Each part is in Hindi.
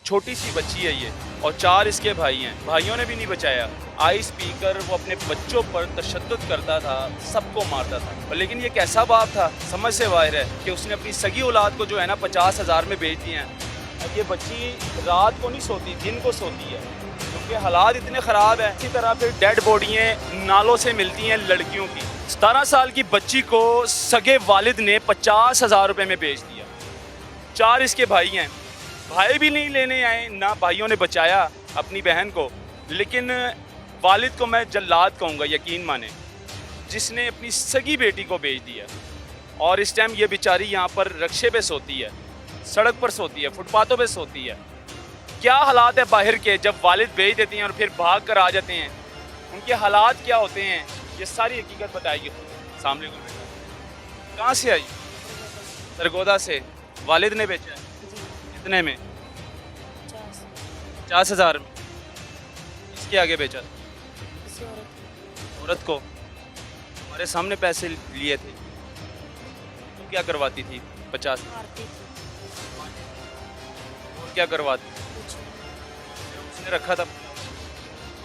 छोटी सी बच्ची है ये, और 4 इसके भाई हैं। भाइयों ने भी नहीं बचाया। आइस पीकर वो अपने बच्चों पर तशद्दुद करता था, सबको मारता था। और लेकिन ये कैसा बाप था, समझ से बाहर है कि उसने अपनी सगी औलाद को जो है ना 50,000 में बेच दिए हैं। अब ये बच्ची रात को नहीं सोती, दिन को सोती है, क्योंकि हालात इतने ख़राब हैं। इसी तरह फिर डेड बॉडियाँ नालों से मिलती हैं लड़कियों की। 17 साल की बच्ची को सगे वालिद ने 50,000 रुपये में बेच दिया। 4 इसके भाई हैं, भाई भी नहीं लेने आए, ना भाइयों ने बचाया अपनी बहन को। लेकिन वालिद को मैं जल्लाद कहूँगा, यकीन माने, जिसने अपनी सगी बेटी को बेच दिया। और इस टाइम ये बेचारी यहाँ पर रक्शे पे सोती है, सड़क पर सोती है, फुटपाथों पे सोती है। क्या हालात है बाहर के, जब वालिद बेच देती हैं और फिर भाग कर आ जाते हैं, उनके हालात क्या होते हैं, ये सारी हकीकत बताइए। सामने को बेटा कहाँ से आई? सरगोदा से। वालिद ने बेचा है? कितने में? 50,000 में। इसके आगे बेचा औरत को? हमारे सामने पैसे लिए थे, तो क्या करवाती थी? 50 और क्या करवाती? उसने रखा था,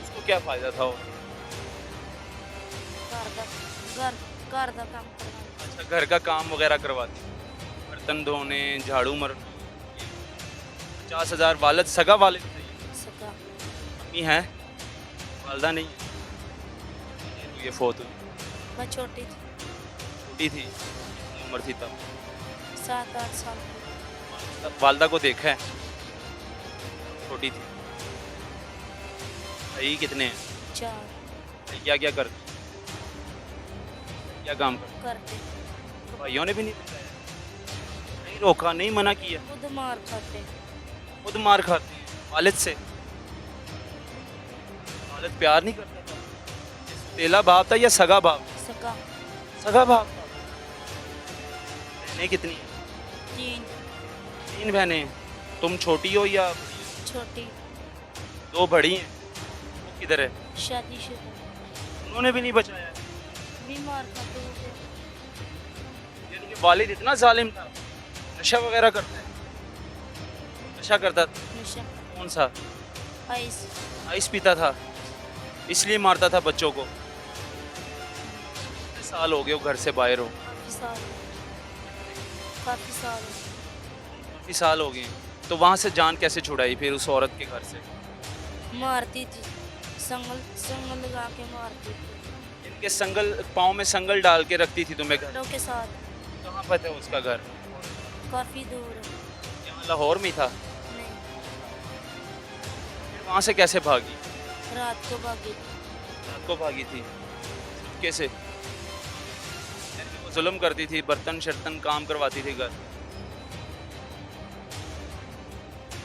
उसको क्या फायदा था? वो अच्छा, घर का काम वगैरह करवाती, बर्तन धोने, झाड़ू मारना। 50,000 वालिद, सगा वालिद थे? अम्मी है, वालदा नहीं है? ये फोत हुई? मैं छोटी थी, छोटी थी, कितनी उम्र थी तब? 7-8 साल की। तब वालदा को देखा है? छोटी थी। भाई कितने हैं? 4 क्या क्या करते, क्या काम करते? करते, भाइयों ने भी नहीं बताया, नहीं रोका, नहीं मना किया? खुद मार खाते। खुद मार खाते हैं वालिद से। वालिद प्यार नहीं करता था? तेला बाप था या सगा बाप? सका सगा बाप था। बहनें कितनी हैं? 3 3 बहनें हैं। तुम छोटी हो या बड़ी हो? छोटी 2 बड़ी हैं। वो किधर है? शादीशुदा, उन्होंने भी नहीं बचाया? भी मार खाते होते। यानी कि वालिद इतना जालिम था, नशा वगैरह करता है? नशा करता था? नशा, कौन सा? आइस, आइस पीता था, इसलिए मारता था बच्चों को? कितने साल हो गए वो घर से बाहर हो? काफ़ी साल, काफ़ी साल। काफ़ी साल हो गए। तो वहाँ से जान कैसे छुड़ाई फिर उस औरत के घर से? मारती थी, संगल लगा के मारती थी, इनके संगल, पाँव में संगल डाल के रखती थी तुम्हें घर? घरों के साथ। कहाँ पर था उसका घर? काफ़ी दूर है। यहाँ लाहौर में था? नहीं, फिर वहाँ से कैसे भागी? रात को भागी थी। रात को भागी थी? कैसे? यानी कि वो जुल्म करती थी, बर्तन शर्तन काम करवाती थी घर?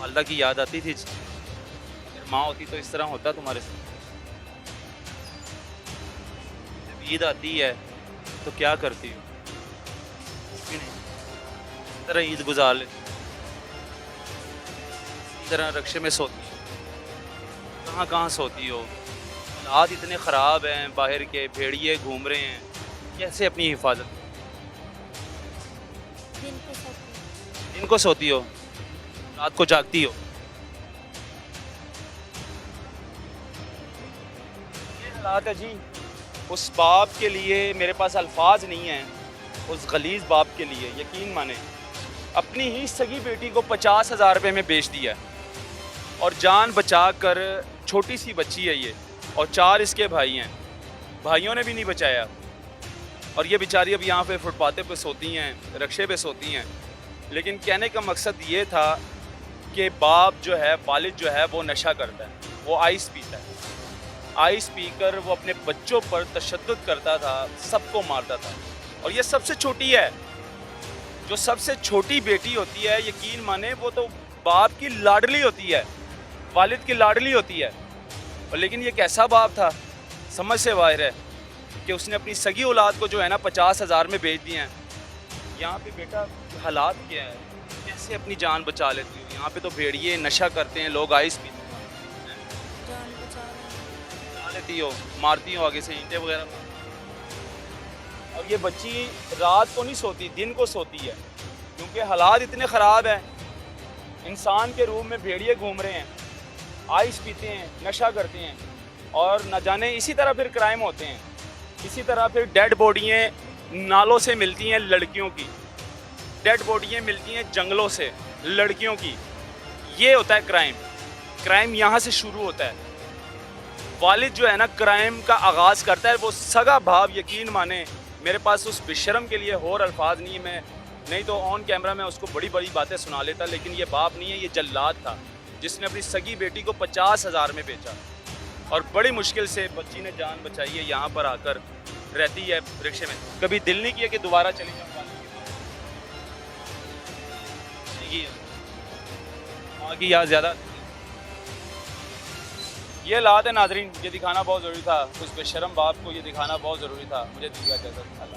वालदा की याद आती थी? अगर माँ होती तो इस तरह होता तुम्हारे साथ? जब ईद आती है तो क्या करती हो? कुछ भी नहीं, इस तरह ईद गुजार लेती, इस तरह रक्शे में सोती हो? कहाँ कहाँ सोती हो? हालात इतने ख़राब हैं बाहर के, भेड़िए घूम रहे हैं, कैसे अपनी हिफाजत? दिन को सोती, दिन को सोती हो, रात को जागती हो? ये हालात है जी। उस बाप के लिए मेरे पास अल्फाज नहीं हैं, उस गलीज़ बाप के लिए, यकीन माने, अपनी ही सगी बेटी को 50,000 रुपये में बेच दिया और जान बचा कर। छोटी सी बच्ची है ये, और 4 इसके भाई हैं, भाइयों ने भी नहीं बचाया। और ये बेचारी अब यहाँ पे फुटपाथे पे सोती हैं, रक्शे पे सोती हैं। लेकिन कहने का मकसद ये था कि बाप जो है, वालिद जो है, वो नशा करता है, वो आइस पीता है। आइस पीकर वो अपने बच्चों पर तशद्दुद करता था, सबको मारता था। और ये सबसे छोटी है, जो सबसे छोटी बेटी होती है, यकीन माने, वो तो बाप की लाडली होती है, वालिद की लाडली होती है। और लेकिन ये कैसा बाप था, समझ से बाहर है कि उसने अपनी सगी औलाद को जो है ना 50,000 में बेच दिए हैं। यहाँ पे बेटा हालात क्या है, कैसे अपनी जान बचा लेती हो? यहाँ पे तो भेड़िए नशा करते हैं, लोग आइस पीते हैं, जान बचा रहे। बचा लेती हो, मारती हो आगे से ईंटें वगैरह। और ये बच्ची रात को नहीं सोती, दिन को सोती है, क्योंकि हालात इतने ख़राब हैं। इंसान के रूप में भेड़िए घूम रहे हैं, आइस पीते हैं, नशा करते हैं, और न जाने इसी तरह फिर क्राइम होते हैं। इसी तरह फिर डेड बॉडियाँ नालों से मिलती हैं लड़कियों की, डेड बॉडियाँ मिलती हैं जंगलों से लड़कियों की। ये होता है क्राइम। क्राइम यहाँ से शुरू होता है। वालिद जो है ना क्राइम का आगाज़ करता है, वो सगा भाव, यकीन माने मेरे पास उस बेशरम के लिए और अल्फाज नहीं है। मैं नहीं तो ऑन कैमरा में उसको बड़ी बड़ी बातें सुना लेता, लेकिन ये बाप नहीं है, ये जल्लाद था जिसने अपनी सगी बेटी को 50,000 में बेचा, और बड़ी मुश्किल से बच्ची ने जान बचाई है। यहाँ पर आकर रहती है रिक्शे में। कभी दिल नहीं किया कि दोबारा चली जाऊँ। वहाँ की याद ज़्यादा। ये हालात है नाजरीन, ये दिखाना बहुत ज़रूरी था। उस बेशरम बाप को ये दिखाना बहुत ज़रूरी था। मुझे दिया जाता था।